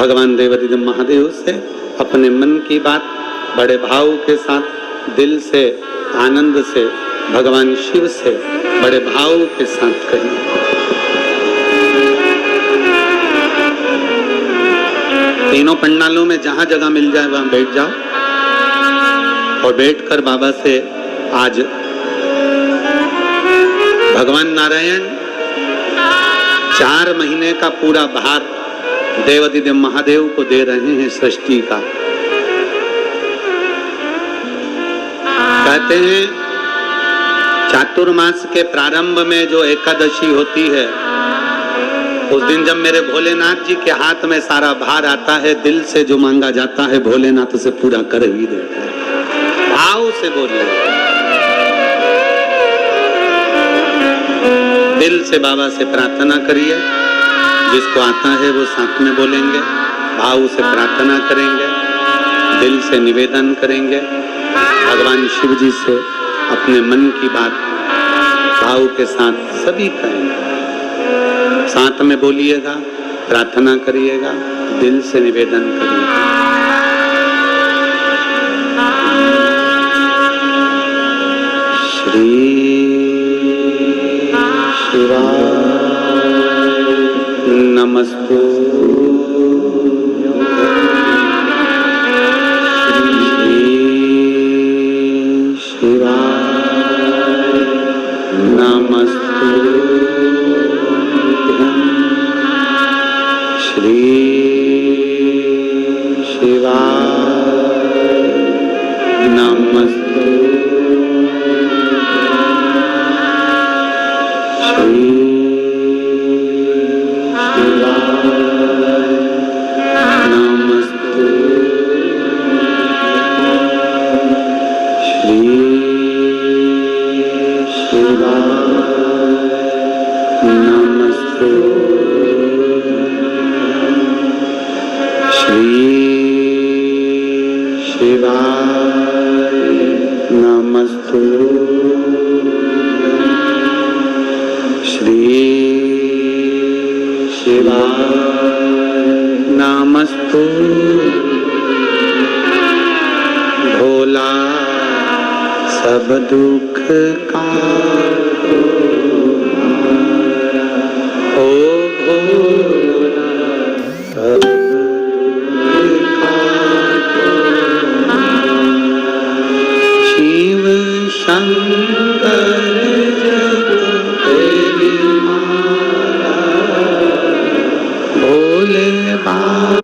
भगवान देवादिदेव महादेव से अपने मन की बात बड़े भाव के साथ, दिल से, आनंद से भगवान शिव से बड़े भाव के साथ कहिए। तीनों पंडालों में जहां जगह मिल जाए वहां बैठ जाओ और बैठकर बाबा से आज भगवान नारायण 4 महीने का पूरा भार देवादिदेव महादेव को दे रहे हैं सृष्टि का। कहते हैं चातुर्मास के प्रारंभ में जो एकादशी होती है, उस दिन जब मेरे भोलेनाथ जी के हाथ में सारा भार आता है, दिल से जो मांगा जाता है भोलेनाथ उसे पूरा कर ही देता है। भाव से बोलिए, दिल से बाबा से प्रार्थना करिए। जिसको आता है वो साथ में बोलेंगे, भाव से प्रार्थना करेंगे, दिल से निवेदन करेंगे, भगवान शिव जी से अपने मन की बात भाव के साथ सभी कहेंगे। साथ में बोलिएगा, प्रार्थना करिएगा, दिल से निवेदन करिएगा। श्री शिवाय नमस्तु। श्री शिवाय नमस्तु। श्री शिवाय नमस्तु। नमस्तु। भोला सब दुख का ओ भोला सब दुख का शिव शंकर तेरी माला भोले बाबा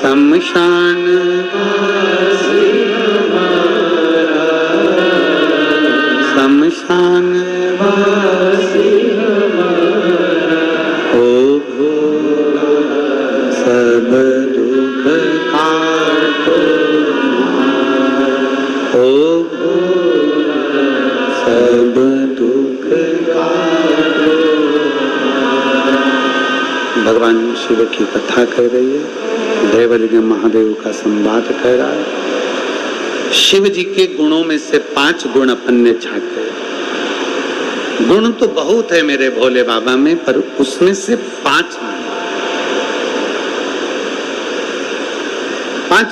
शमशान वासी हमारा, शमशान वासी हमारा, ओ भोला सब दुख काटो, ओ भोला सब दुख काटो। भगवान शिव की कथा कह रही है, देवादिदेव महादेव का संवाद कह रहा है। शिव जी के गुणों में से 5 गुण अपन ने छाटे। गुण तो बहुत है मेरे भोले बाबा में, पर उसमें से 5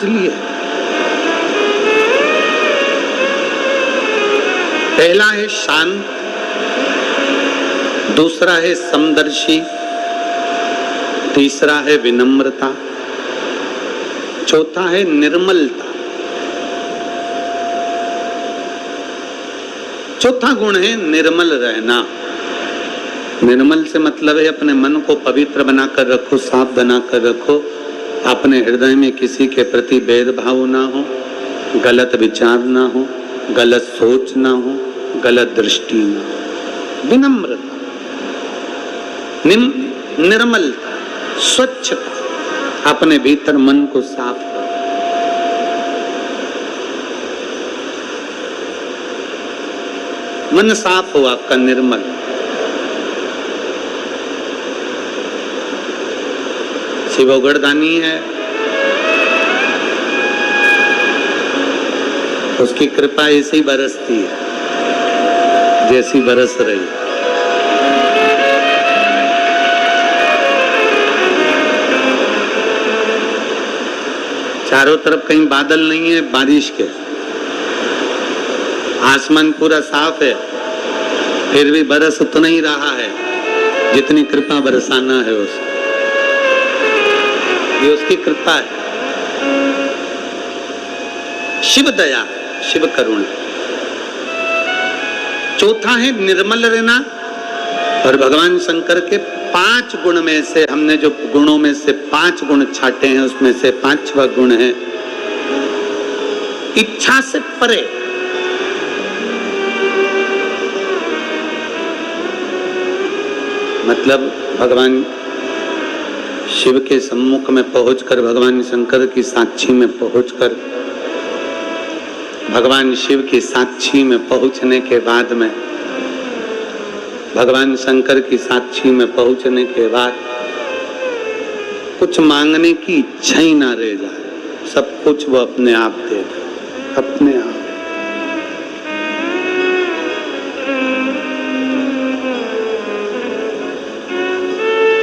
लिए। पहला है शांत, दूसरा है समदर्शी, तीसरा है विनम्रता, चौथा है निर्मलता। चौथा गुण है निर्मल रहना। निर्मल से मतलब है अपने मन को पवित्र बनाकर रखो, साफ बनाकर रखो, अपने हृदय में किसी के प्रति भेदभाव ना हो, गलत विचार ना हो, गलत सोच ना हो, गलत दृष्टि ना हो। विनम्रता, निर्मलता, स्वच्छता, अपने भीतर मन को साफ करो। मन साफ हो आपका, निर्मल। शिव उगड़दानी है, उसकी कृपा ऐसे ही बरसती है जैसी बरस रही। चारों तरफ कहीं बादल नहीं है बारिश के, आसमान पूरा साफ है, फिर भी बरस उतना ही रहा है जितनी कृपा बरसाना है उसको। ये उसकी कृपा है। शिव दया, शिव करुणा। चौथा है निर्मल रहना। और भगवान शंकर के 5 गुण में से, हमने जो गुणों में से 5 गुण छाटे हैं, उसमें से 5वां गुण है इच्छा से परे। मतलब भगवान शिव के सम्मुख में पहुंचकर, भगवान शंकर की साक्षी में पहुंचकर, भगवान शिव की साक्षी में पहुंचने के बाद में, भगवान शंकर की साक्षी में पहुंचने के बाद कुछ मांगने की इच्छा ही ना रह जाए, सब कुछ वो अपने आप दे दे, अपने आप।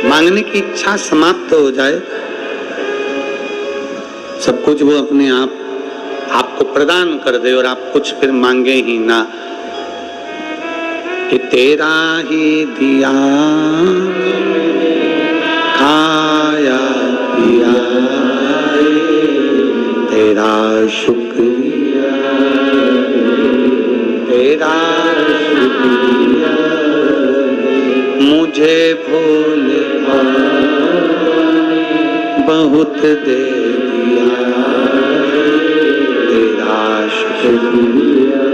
मांगने की इच्छा समाप्त हो जाए, सब कुछ वो अपने आप आपको प्रदान कर दे और आप कुछ फिर मांगे ही ना, कि तेरा ही दिया खाया पिया तेरा शुक्रिया, तेरा शुक्रिया, मुझे भूल बहुत दे दिया, तेरा शुक्रिया,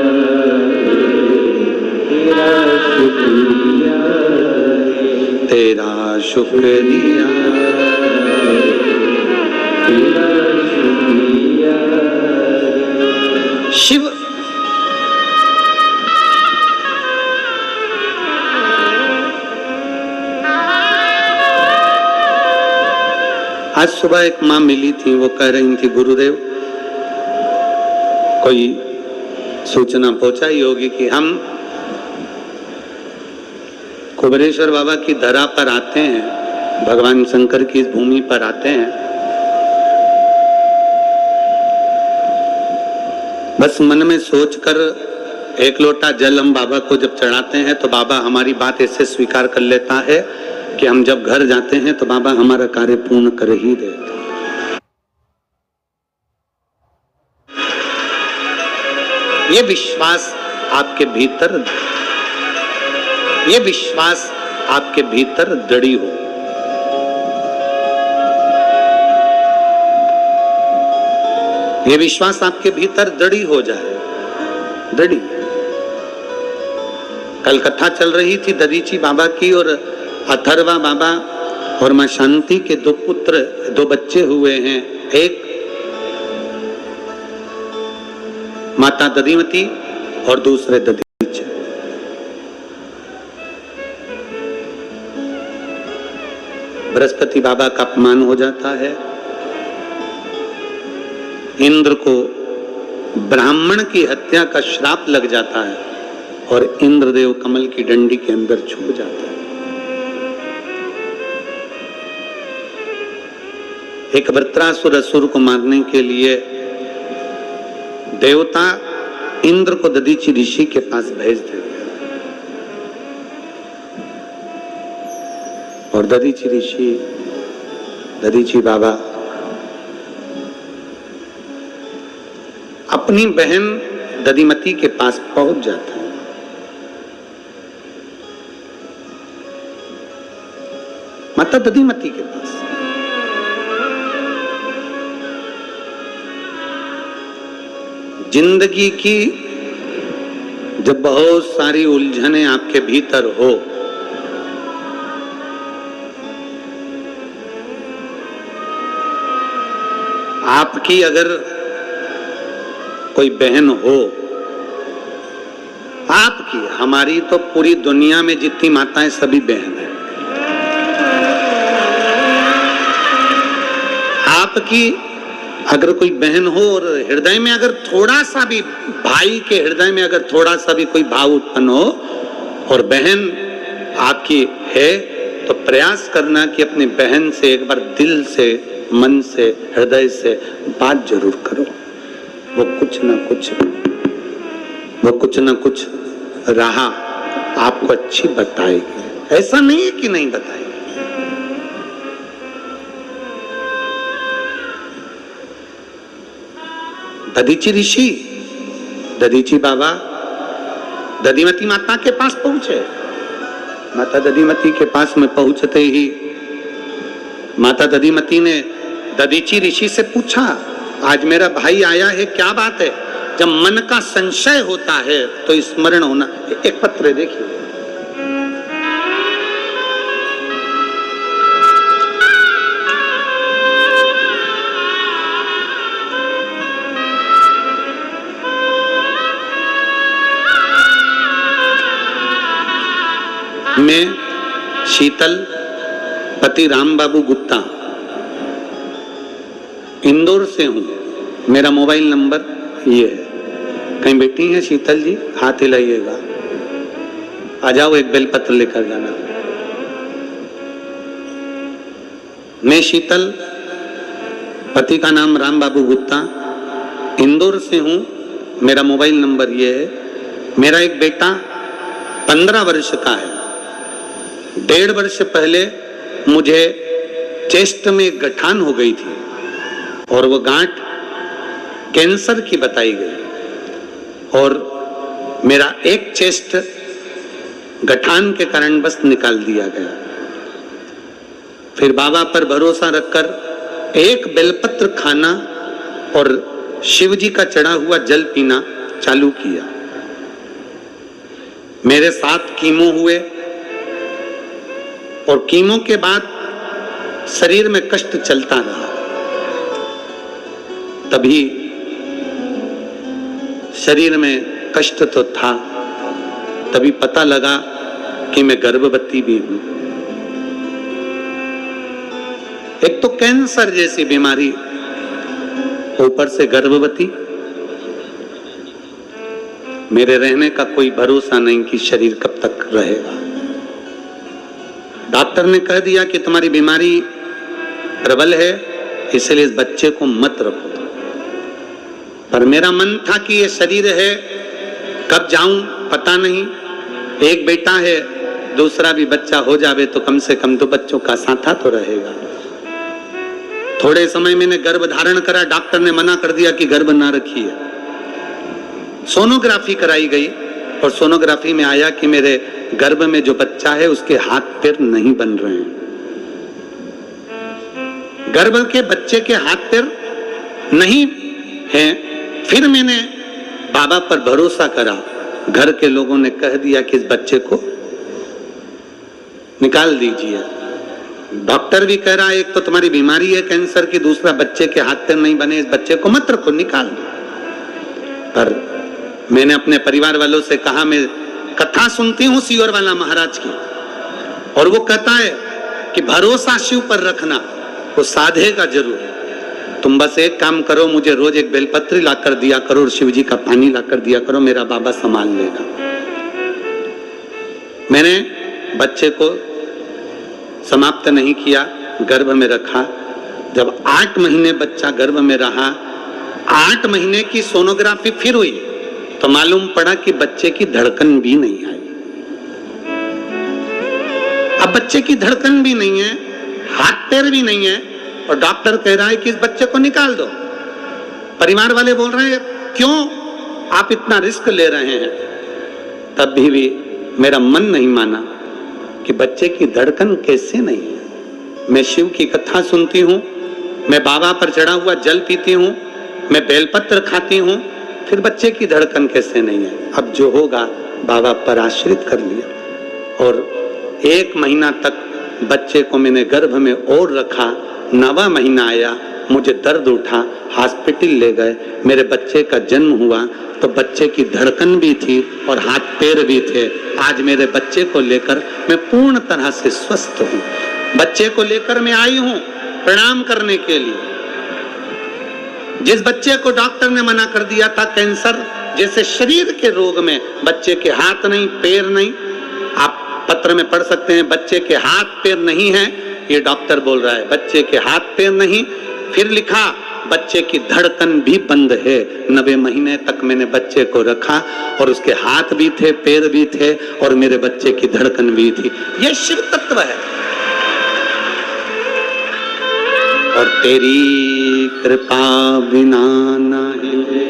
तेरा शुक्रिया, तेरा शुक्रिया, तेरा शुक्रिया। शिव आज सुबह एक माँ मिली थी, वो कह रही थी गुरुदेव कोई सूचना पहुंचाई होगी कि हम कुबेरेश्वर बाबा की धरा पर आते हैं, भगवान शंकर की इस भूमि पर आते हैं, बस मन में सोचकर एक लोटा जल हम बाबा को जब चढ़ाते हैं तो बाबा हमारी बात ऐसे स्वीकार कर लेता है कि हम जब घर जाते हैं तो बाबा हमारा कार्य पूर्ण कर ही देता। ये विश्वास आपके भीतर, ये विश्वास आपके भीतर दृढ़ हो। ये विश्वास आपके भीतर दृढ़ हो जाए, दृढ़। कल कथा चल रही थी दधीची बाबा की, और अथर्वा बाबा और मां शांति के 2 पुत्र, 2 बच्चे हुए हैं। एक माता दधिमती और दूसरे दधीचे। बृहस्पति बाबा का अपमान हो जाता है, इंद्र को ब्राह्मण की हत्या का श्राप लग जाता है और इंद्रदेव कमल की डंडी के अंदर छुप जाता है। एक वृत्रासुर असुर को मारने के लिए देवता इंद्र को दधीची ऋषि के पास भेज देते हैं, और दधीची ऋषि, दधीची बाबा अपनी बहन दधिमती के पास पहुंच जाता है। माता दधिमती के पास जिंदगी की जब बहुत सारी उलझनें आपके भीतर हो, आपकी अगर कोई बहन हो, आपकी, हमारी तो पूरी दुनिया में जितनी माताएं सभी बहन हैं, आपकी अगर कोई बहन हो और हृदय में अगर थोड़ा सा भी, भाई के हृदय में अगर थोड़ा सा भी कोई भाव उत्पन्न हो और बहन आपकी है, तो प्रयास करना कि अपनी बहन से एक बार दिल से, मन से, हृदय से बात जरूर करो। वो कुछ ना कुछ राह आपको अच्छी बताएगी। ऐसा नहीं है कि नहीं बताएगी। दधीची ऋषि, दधीची बाबा दधिमती माता के पास पहुंचे। माता दधिमती के पास में पहुंचते ही माता दधिमती ने दधीची ऋषि से पूछा, आज मेरा भाई आया है, क्या बात है? जब मन का संशय होता है तो स्मरण होना। एक पत्र देखिए, मैं शीतल पति राम बाबू गुप्ता इंदौर से हूं। मेरा मोबाइल नंबर ये है। कहीं बैठी हैं शीतल जी? हाथ हिलाइएगा। आ जाओ, एक बेलपत्र लेकर जाना। मैं शीतल, पति का नाम राम बाबू गुप्ता, इंदौर से हूं। मेरा मोबाइल नंबर ये है। मेरा एक बेटा 15 वर्ष का है। 1.5 वर्ष पहले मुझे चेस्ट में गठान हो गई थी और वो गांठ कैंसर की बताई गई और मेरा एक चेस्ट गठान के कारण बस निकाल दिया गया। फिर बाबा पर भरोसा रखकर एक बेलपत्र खाना और शिव जी का चढ़ा हुआ जल पीना चालू किया। मेरे 7 कीमो हुए और कीमो के बाद शरीर में कष्ट चलता रहा। तभी शरीर में कष्ट तो था, तभी पता लगा कि मैं गर्भवती भी हूं। एक तो कैंसर जैसी बीमारी, ऊपर से गर्भवती। मेरे रहने का कोई भरोसा नहीं कि शरीर कब तक रहेगा। डॉक्टर ने कह दिया कि तुम्हारी बीमारी प्रबल है, इसलिए इस बच्चे को मत रखो। पर मेरा मन था कि ये शरीर है, कब जाऊं पता नहीं। एक बेटा है, दूसरा भी बच्चा हो जावे तो कम से कम 2 बच्चों का साथा तो रहेगा। थोड़े समय मैंने गर्भ धारण करा। डॉक्टर ने मना कर दिया कि गर्भ ना रखिए। सोनोग्राफी कराई गई और सोनोग्राफी में आया कि मेरे गर्भ में जो बच्चा है उसके हाथ पैर नहीं बन रहे हैं। गर्भ के बच्चे के हाथ पैर नहीं हैं। फिर मैंने बाबा पर भरोसा करा। घर के लोगों ने कह दिया कि इस बच्चे को निकाल दीजिए। डॉक्टर भी कह रहा है, एक तो तुम्हारी बीमारी है कैंसर की, दूसरा बच्चे के हाथ पैर नहीं बने, इस बच्चे को मत रखो, निकाल दो। पर मैंने अपने परिवार वालों से कहा, मैं कथा सुनती हूँ सीहोर वाला महाराज की, और वो कहता है कि भरोसा शिव पर रखना, वो साधेगा जरूर। तुम बस एक काम करो, मुझे रोज एक बेलपत्री लाकर दिया करो और शिव जी का पानी लाकर दिया करो, मेरा बाबा संभाल लेगा। मैंने बच्चे को समाप्त नहीं किया, गर्भ में रखा। जब 8 महीने बच्चा गर्भ में रहा, 8 महीने की सोनोग्राफी फिर हुई तो मालूम पड़ा कि बच्चे की धड़कन भी नहीं आई। अब बच्चे की धड़कन भी नहीं है, हाथ पैर भी नहीं है, और डॉक्टर कह रहा है कि इस बच्चे को निकाल दो। परिवार वाले बोल रहे हैं, क्यों आप इतना रिस्क ले रहे हैं? तब भी मेरा मन नहीं माना कि बच्चे की धड़कन कैसे नहीं है। मैं शिव की कथा सुनती हूँ, मैं बाबा पर चढ़ा हुआ जल पीती हूँ, मैं बेलपत्र खाती हूँ, फिर बच्चे की धड़कन कैसे नहीं है? अब जो होगा बाबा पर आश्रित कर लिया। और 1 महीना तक बच्चे को मैंने गर्भ में और रखा। 9वां महीना आया, मुझे दर्द उठा, हॉस्पिटल ले गए। मेरे बच्चे का जन्म हुआ तो बच्चे की धड़कन भी थी और हाथ पैर भी थे। आज मेरे बच्चे को लेकर मैं पूर्ण तरह से स्वस्थ हूँ। बच्चे को लेकर मैं आई हूँ प्रणाम करने के लिए। जिस बच्चे को डॉक्टर ने मना कर दिया था कैंसर जैसे शरीर के रोग में, बच्चे के हाथ नहीं पैर नहीं, आप पत्र में पढ़ सकते हैं बच्चे के हाथ पैर नहीं है, ये डॉक्टर बोल रहा है बच्चे के हाथ पैर नहीं। फिर लिखा बच्चे की धड़कन भी बंद है। 90 महीने तक मैंने बच्चे को रखा और उसके हाथ भी थे पैर भी थे और मेरे बच्चे की धड़कन भी थी। ये शिव तत्व है। और तेरी कृपा बिना न हिले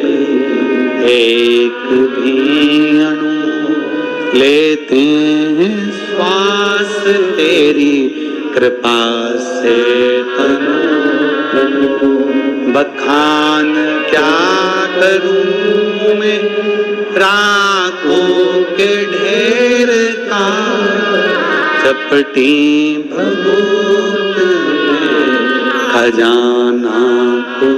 एक भी अणु, लेते हैं श्वास तेरी कृपा से तनु। बखान क्या करूं मैं राखों के ढेर का, चपटी भभूत खजाना को।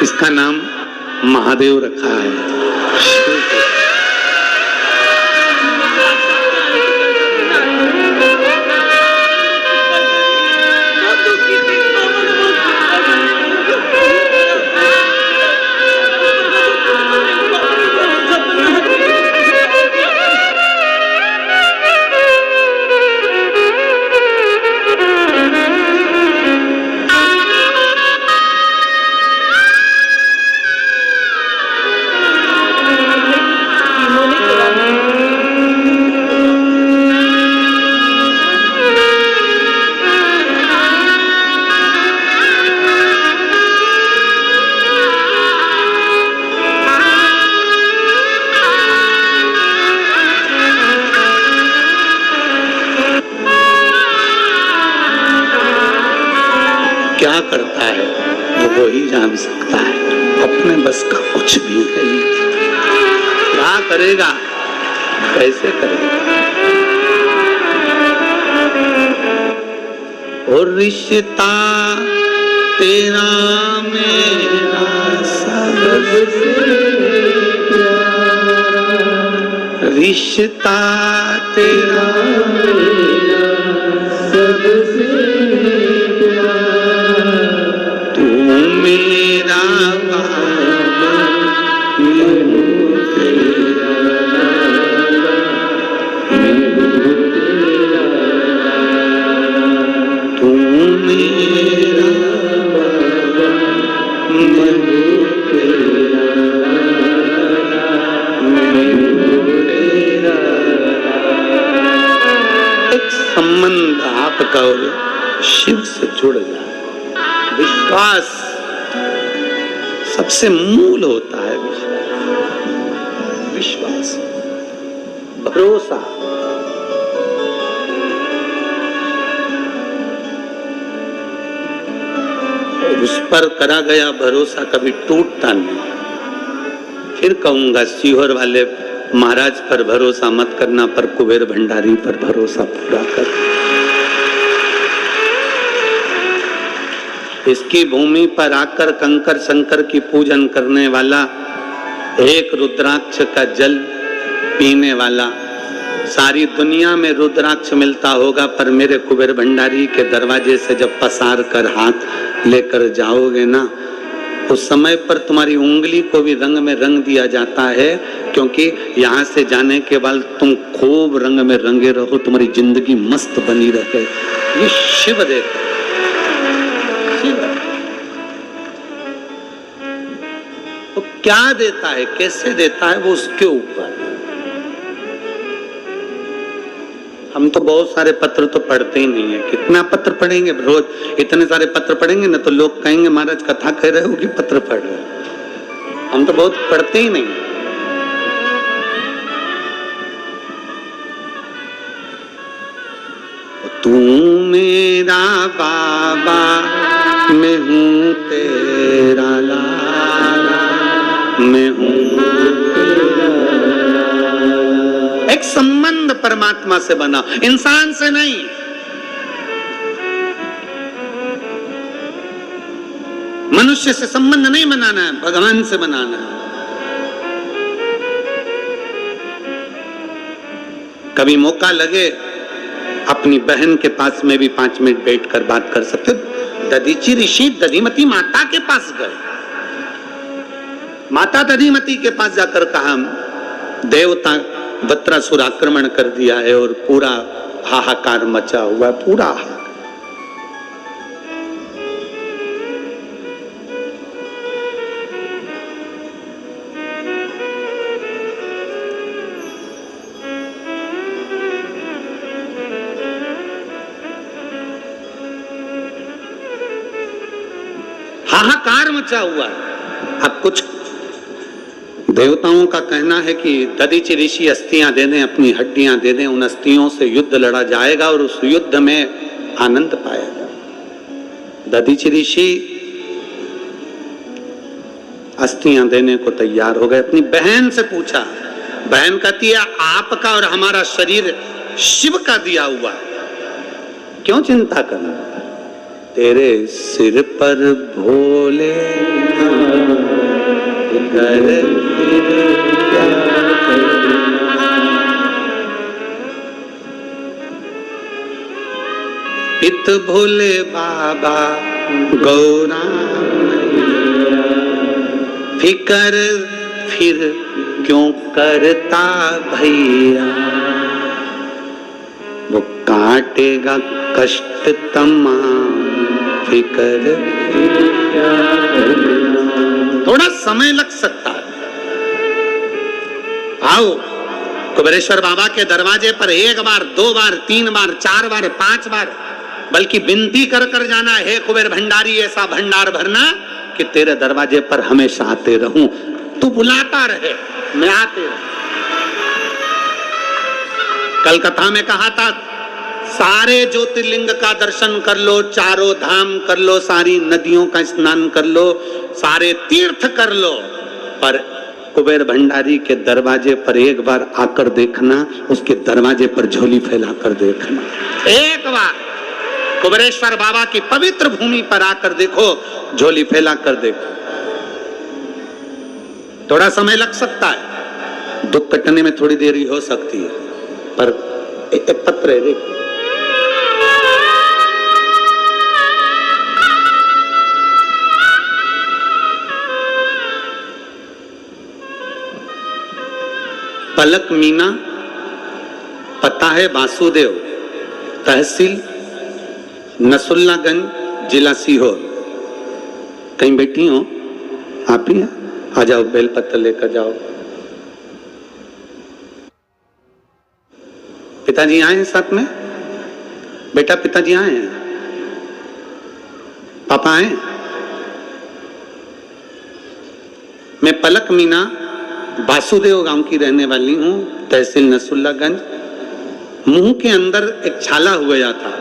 इसका नाम महादेव रखा है। क्या करता है वो ही जान सकता है, अपने बस का कुछ भी नहीं। क्या करेगा कैसे करेगा? और रिश्ता तेरा मेरा सबसे प्यारा, रिश्ता तेरा मेरा सबसे मेरा बाबा, मैं हूँ तेरा बाबा, मैं हूँ तेरा बाबा। तू मेरा बाबा, मैं हूँ तेरा बाबा, मैं हूँ तेरा बाबा। एक संबंध आपका और शिव से जुड़ जाए। विश्वास सबसे मूल होता है। विश्वास भरोसा। उस पर करा गया भरोसा कभी टूटता नहीं। फिर कहूंगा सीहोर वाले महाराज पर भरोसा मत करना, पर कुबेर भंडारी पर भरोसा पूरा कर। इसकी भूमि पर आकर कंकर शंकर की पूजन करने वाला, एक रुद्राक्ष का जल पीने वाला, सारी दुनिया में रुद्राक्ष मिलता होगा, पर मेरे कुबेर भंडारी के दरवाजे से जब पसार कर हाथ लेकर जाओगे ना, उस समय पर तुम्हारी उंगली को भी रंग में रंग दिया जाता है, क्योंकि यहाँ से जाने के बाद तुम खूब रंग में रंगे रहो, तुम्हारी जिंदगी मस्त बनी रहे। ये शिव देख तो क्या देता है, कैसे देता है, वो उसके ऊपर। हम तो बहुत सारे पत्र तो पढ़ते ही नहीं है। कितना पत्र पढ़ेंगे रोज? इतने सारे पत्र पढ़ेंगे ना तो लोग कहेंगे महाराज कथा कह रहे हो कि पत्र पढ़ रहे हो। हम तो बहुत पढ़ते ही नहीं। तू मेरा बाबा, मैं हूँ तेरा लाला, मैं हूँ एक संबंध परमात्मा से बना, इंसान से नहीं। मनुष्य से संबंध नहीं बनाना है, भगवान से बनाना है। कभी मौका लगे अपनी बहन के पास में भी 5 मिनट बैठकर बात कर सकते। दधीची ऋषि दधिमती माता के पास गए। माता दधिमती के पास जाकर कहा देवता वत्रासुर आक्रमण कर दिया है और पूरा हाहाकार मचा हुआ है, पूरा हाहाकार मचा हुआ है। अब कुछ देवताओं का कहना है कि दधीचि ऋषि अस्थियां दे दें, अपनी हड्डियां दे दें, उन अस्थियों से युद्ध लड़ा जाएगा और उस युद्ध में आनंद पाएगा। दधीचि ऋषि अस्थियां देने को तैयार हो गए। अपनी बहन से पूछा, बहन कहती है आपका और हमारा शरीर शिव का दिया हुआ, क्यों चिंता करना? तेरे सिर पर भोले कर इत भोले बाबा गौरा फिकर फिर क्यों करता भैया, वो काटेगा कष्ट तमाम फिकर। थोड़ा समय लग सकता है। आओ कुबेरेश्वर बाबा के दरवाजे पर 1 बार 2 बार 3 बार 4 बार 5 बार बल्कि विनती कर कर जाना है, कुबेर भंडारी ऐसा भंडार भरना कि तेरे दरवाजे पर हमेशा आते रहूं, तू बुलाता रहे, मैं आते रहूं। कल कथा में कहा था सारे ज्योतिर्लिंग का दर्शन कर लो, चारों धाम कर लो, सारी नदियों का स्नान कर लो, सारे तीर्थ कर लो, पर कुबेर भंडारी के दरवाजे पर 1 बार आकर देखना, उसके दरवाजे पर झोली फैलाकर देखना। 1 बार कुबेरेश्वर बाबा की पवित्र भूमि पर आकर देखो, झोली फैला कर देखो। थोड़ा समय लग सकता है, दुख कटने में थोड़ी देरी हो सकती है, पर एक पत्र है देखो। पलक मीना, पता है वासुदेव, तहसील नसुल्लागंज, जिला सीहोर। कहीं बैठी हो आप ही? आ जाओ, बेलपत्र लेकर जाओ। पिताजी आए हैं साथ में? बेटा पिताजी आए हैं? पापा आए? मैं पलक मीना वासुदेव गांव की रहने वाली हूं, तहसील नसुल्लागंज। मुंह के अंदर एक छाला हो गया था।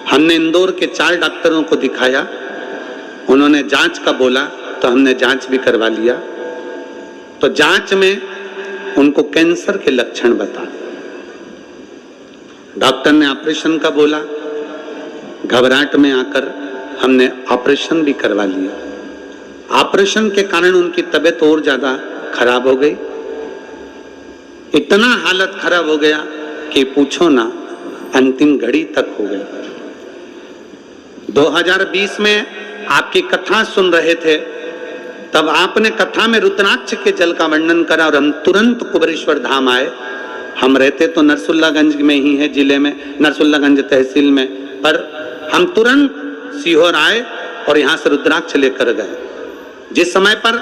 हमने इंदौर के 4 डॉक्टरों को दिखाया, उन्होंने जांच का बोला तो हमने जांच भी करवा लिया। तो जांच में उनको कैंसर के लक्षण बता। डॉक्टर ने ऑपरेशन का बोला, घबराहट में आकर हमने ऑपरेशन भी करवा लिया। ऑपरेशन के कारण उनकी तबीयत और ज्यादा खराब हो गई। इतना हालत खराब हो गया कि पूछो ना, अंतिम घड़ी तक हो गया। 2020 में आपकी कथा सुन रहे थे, तब आपने कथा में रुद्राक्ष के जल का वर्णन करा और हम तुरंत कुबेरेश्वर धाम आए। हम रहते तो नरसुल्लागंज में ही है, जिले में, नरसुल्लागंज तहसील में, पर हम तुरंत सीहोर आए और यहां से रुद्राक्ष लेकर गए। जिस समय पर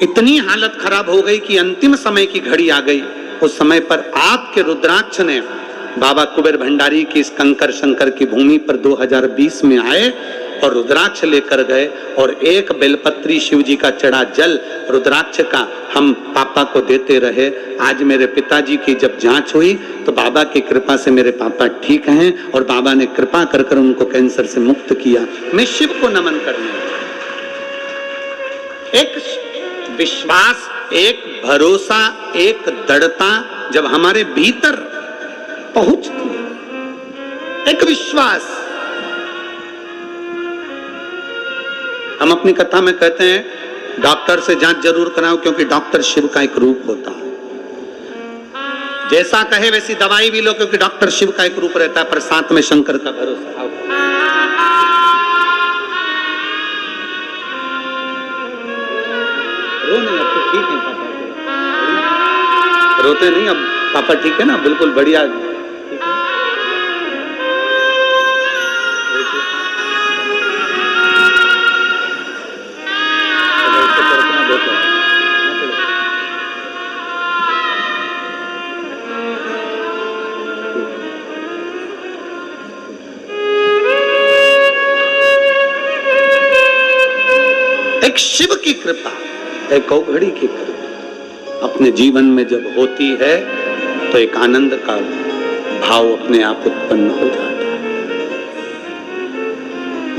इतनी हालत खराब हो गई कि अंतिम समय की घड़ी आ गई। उस समय पर आपके रुद्राक्ष ने बाबा कुबेर भंडारी की इस कंकर शंकर की भूमि पर 2020 में आए और रुद्राक्ष लेकर गए और एक बेलपत्री शिव जी का चढ़ा जल रुद्राक्ष का हम पापा को देते रहे। आज मेरे पिताजी की जब जांच हुई तो बाबा की कृपा से मेरे पापा ठीक हैं और बाबा ने कृपा कर कर उनको कैंसर से मुक्त किया। मैं शिव को नमन करने, एक विश्वास, एक भरोसा, एक दृढ़ता जब हमारे भीतर पहुंचती है, एक विश्वास। हम अपनी कथा में कहते हैं डॉक्टर से जांच जरूर कराओ, क्योंकि डॉक्टर शिव का एक रूप होता है। जैसा कहे वैसी दवाई भी लो, क्योंकि डॉक्टर शिव का एक रूप रहता है, पर साथ में शंकर का भरोसा। रो नहीं, अब तो ठीक है पापा, रोते नहीं, अब पापा ठीक है ना, बिल्कुल बढ़िया। एक शिव की कृपा, एक औघड़ी की कृपा अपने जीवन में जब होती है तो एक आनंद का भाव अपने आप उत्पन्न हो जाता है।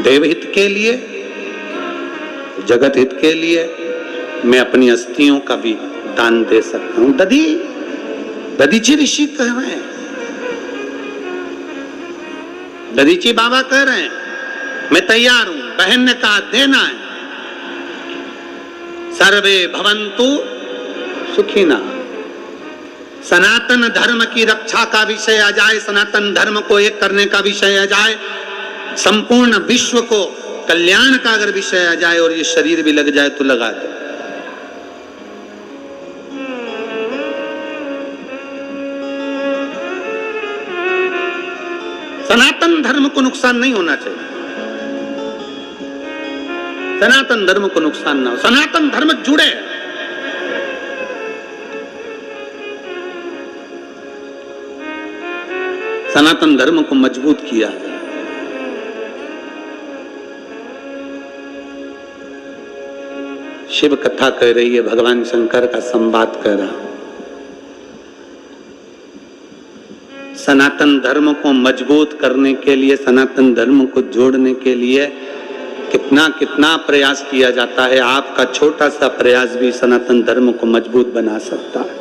देवहित के लिए, जगत हित के लिए मैं अपनी अस्थियों का भी दान दे सकता हूं। दधीची ऋषि कह रहे हैं, दधीची बाबा कह रहे हैं मैं तैयार हूं। बहन ने कहा देना है। सर्वे भवन्तु सुखिना। सनातन धर्म की रक्षा का विषय आ जाए, सनातन धर्म को एक करने का विषय आ जाए, संपूर्ण विश्व को कल्याण का अगर विषय आ जाए और ये शरीर भी लग जाए तो लगा दो। सनातन धर्म को नुकसान नहीं होना चाहिए, सनातन धर्म को नुकसान ना हो, सनातन धर्म जुड़े। सनातन धर्म को मजबूत किया जाए। शिव कथा कह रही है, भगवान शंकर का संवाद कह रहा। सनातन धर्म को मजबूत करने के लिए, सनातन धर्म को जोड़ने के लिए कितना कितना प्रयास किया जाता है। आपका छोटा सा प्रयास भी सनातन धर्म को मजबूत बना सकता है।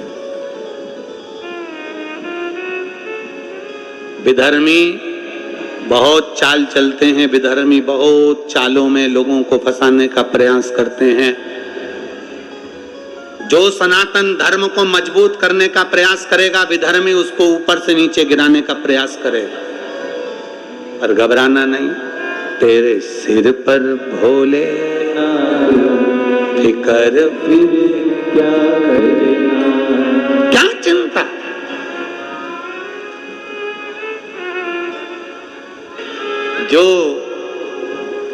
विधर्मी बहुत चाल चलते हैं, विधर्मी बहुत चालों में लोगों को फंसाने का प्रयास करते हैं। जो सनातन धर्म को मजबूत करने का प्रयास करेगा, विधर्मी उसको ऊपर से नीचे गिराने का प्रयास करेगा। पर घबराना नहीं, तेरे सिर पर भोले फिकर फिर क्या करना, क्या चिंता। जो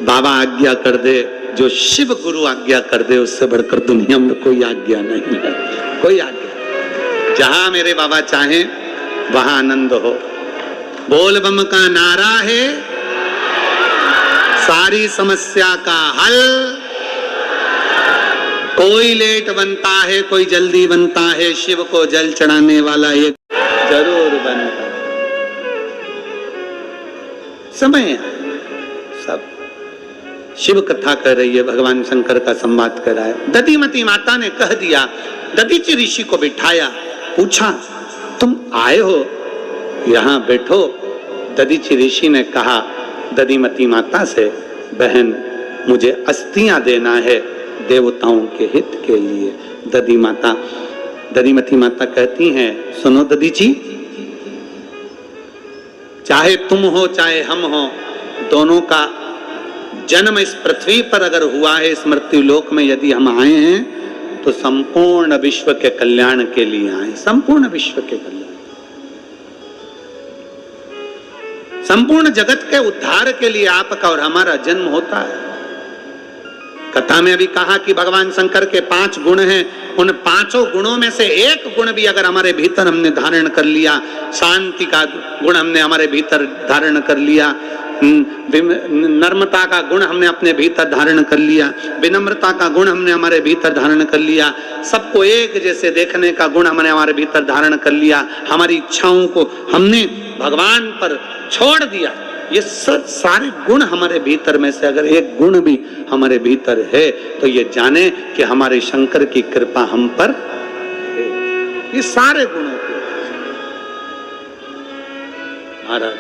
बाबा आज्ञा कर दे, जो शिव गुरु आज्ञा कर दे, उससे बढ़कर दुनिया में कोई आज्ञा नहीं है, कोई आज्ञा। जहां मेरे बाबा चाहें वहां आनंद हो। बोल बम का नारा है सारी समस्या का हल। कोई लेट बनता है, कोई जल्दी बनता है, शिव को जल चढ़ाने वाला एक जरूर बनता है। समय सब शिव कथा कर रही है, भगवान शंकर का संवाद कर रहा है। दधिमती माता ने कह दिया, दधीची ऋषि को बिठाया, पूछा तुम आए हो, यहां बैठो। दधीची ऋषि ने कहा दधिमती माता से, बहन मुझे अस्थियां देना है देवताओं के हित के लिए। दधिमती माता कहती हैं, सुनो दधीची, चाहे तुम हो चाहे हम हो, दोनों का जन्म इस पृथ्वी पर अगर हुआ है, इस मृत्यु लोक में यदि हम आए हैं तो संपूर्ण विश्व के कल्याण के लिए आए। संपूर्ण विश्व के कल्याण, संपूर्ण जगत के उद्धार के लिए आपका और हमारा जन्म होता है। कथा में अभी कहा कि भगवान शंकर के 5 गुण हैं, उन 5 गुणों में से एक गुण भी अगर हमारे भीतर हमने धारण कर लिया, शांति का गुण हमने हमारे भीतर धारण कर लिया, नर्मता का गुण हमने अपने भीतर धारण कर लिया, विनम्रता का गुण हमने हमारे भीतर धारण कर लिया, सबको एक जैसे देखने का गुण हमने हमारे भीतर धारण कर लिया, हमारी इच्छाओं को हमने भगवान पर छोड़ दिया, ये सब सारे गुण हमारे भीतर में से अगर एक गुण भी हमारे भीतर है तो ये जाने कि हमारे शंकर की कृपा हम पर है। ये सारे गुणों को महाराज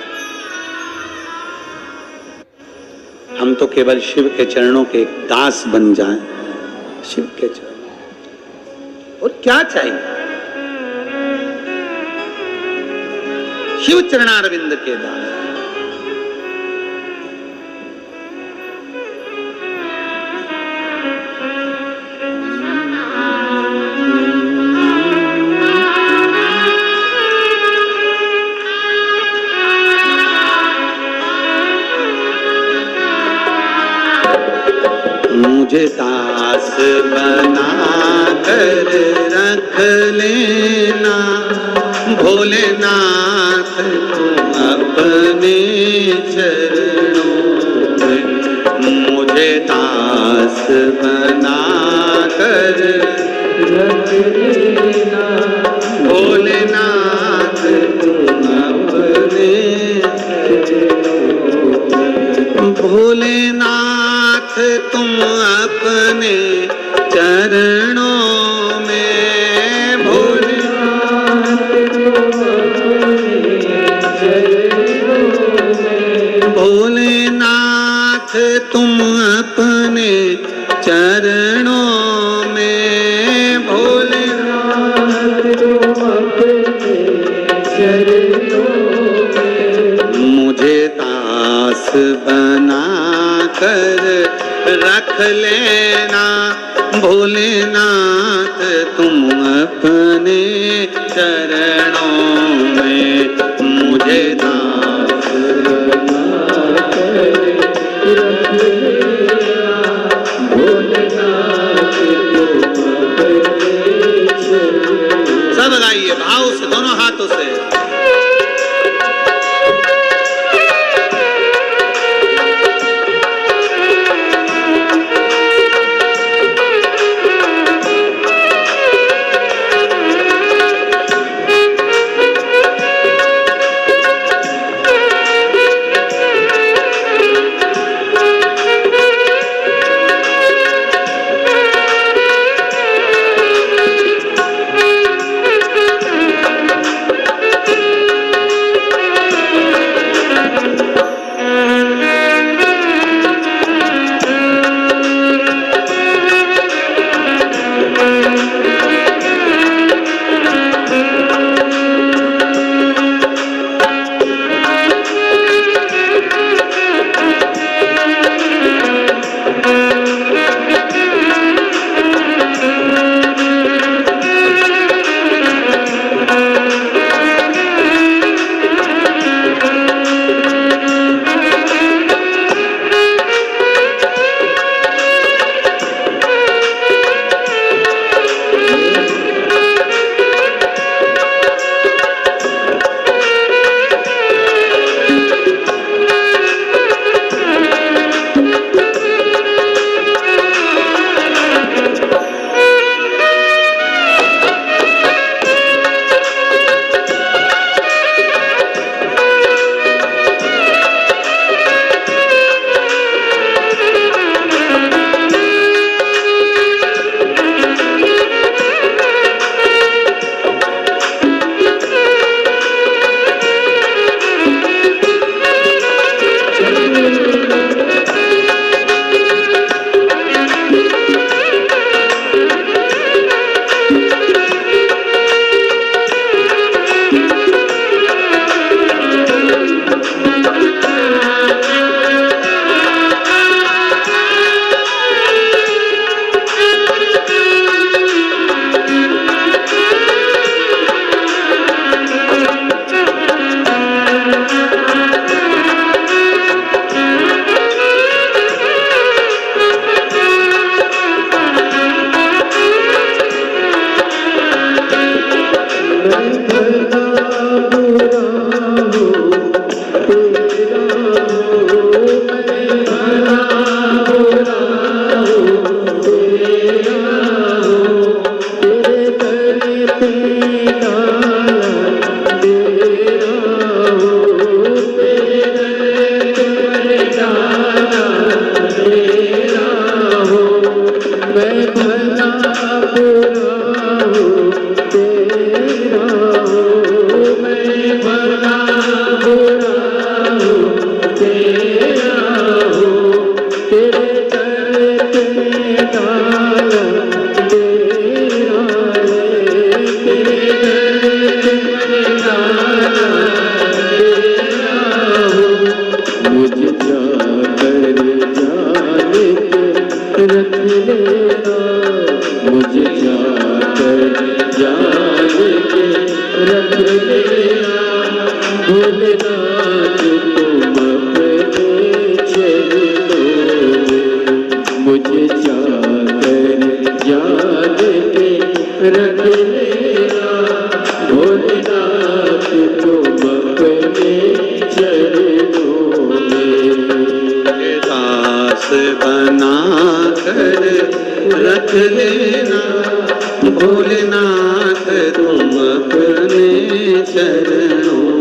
हम तो केवल शिव के चरणों के एक दास बन जाएं, शिव के चरण, और क्या चाहिए? शिव चरणारविंद के दास। मुझे दास बना कर रख लेना भोलेनाथ, तुम अपने चरणों में। मुझे दास बना कर रख लेना भोलेनाथ, तुम अपने भोलेनाथ, तुम अपने चरणों में। भोलेनाथ भोलेनाथ, तुम अपने चरणों में। भोलेनाथ, तुम अपने चरणों में। मुझे दास बना कर रख लेना भोलेनाथ, तुम अपने चरणों में। मुझे दास बना कर रख लेना भोलेनाथ, तुम अपने चरणों। सब गाइए भाव से, दोनों हाथों से। मुझे दास तुम अपने चरणों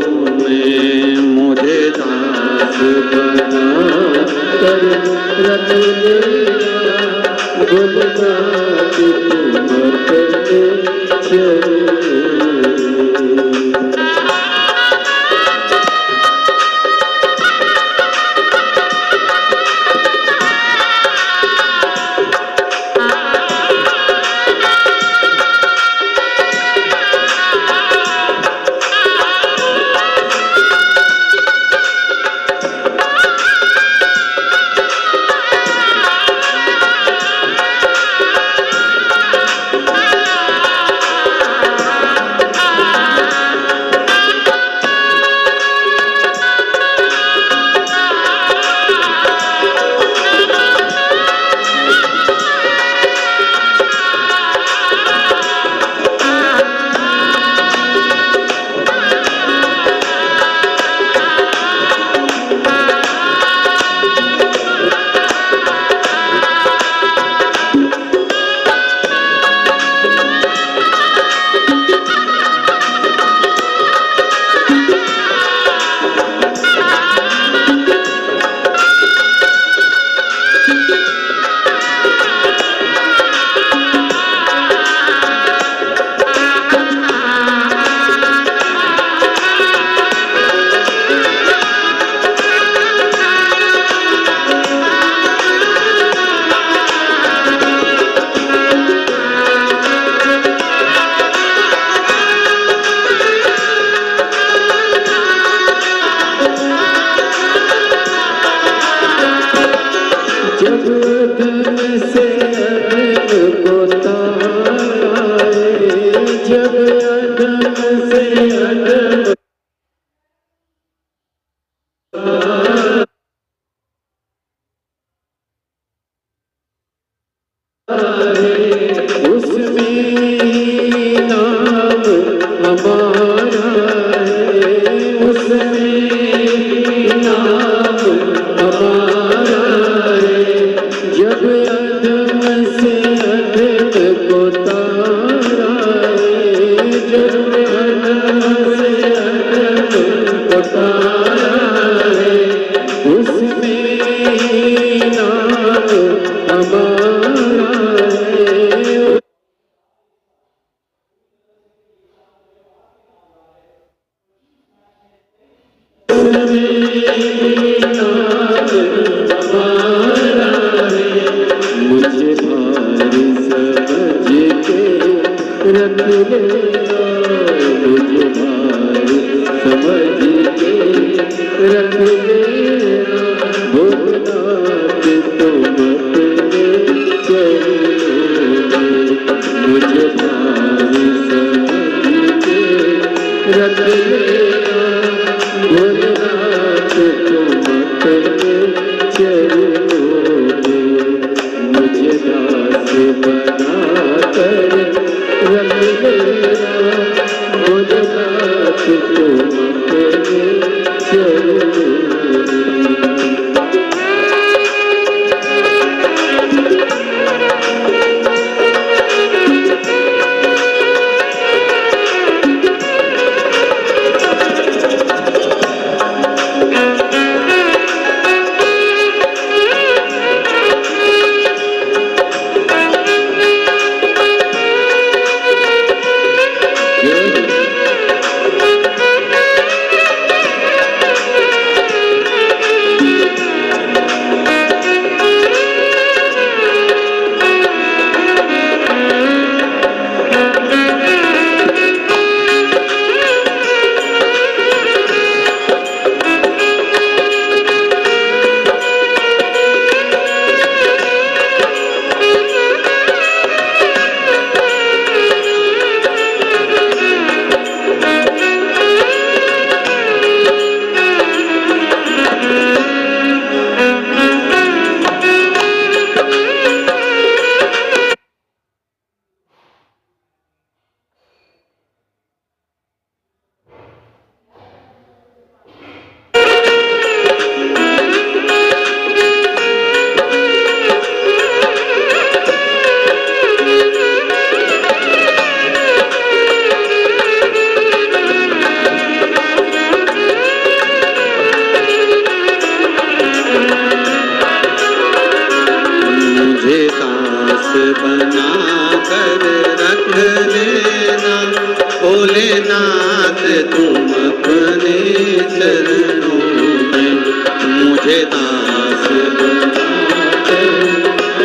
दास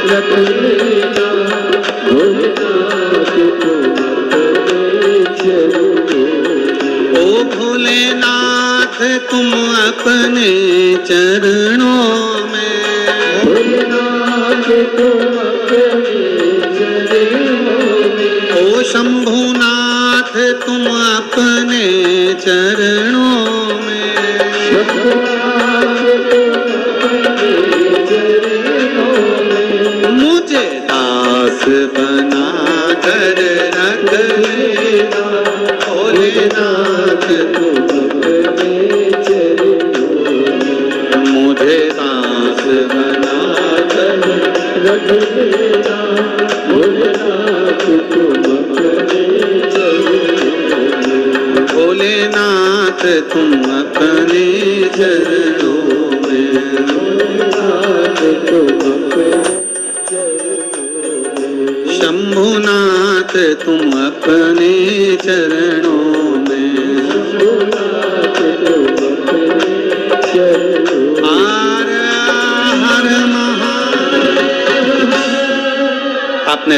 रख लेना भोलेनाथ तुम अपने चरणों में। ओ भोलेनाथ तुम अपने चरणों में, भोलेनाथ तुम अपने चरणों में। ओ शंभुनाथ तुम अपने चरणों में, शंभुनाथ तुम अपने चरणों में। मुझे दास बना कर रख लेना भोलेनाथ तुम अपने चरणों में। मुझे दास बना कर रख लेना भोलेनाथ तुम अपने चरणों में। भोलेनाथ तुम अपने चरणों में, भोलेनाथ तुम अपने चरणों में। शंभुनाथ तुम अपने चरणों में, शंभुनाथ तुम अपने चरणों में। हर हर महादेव। आपने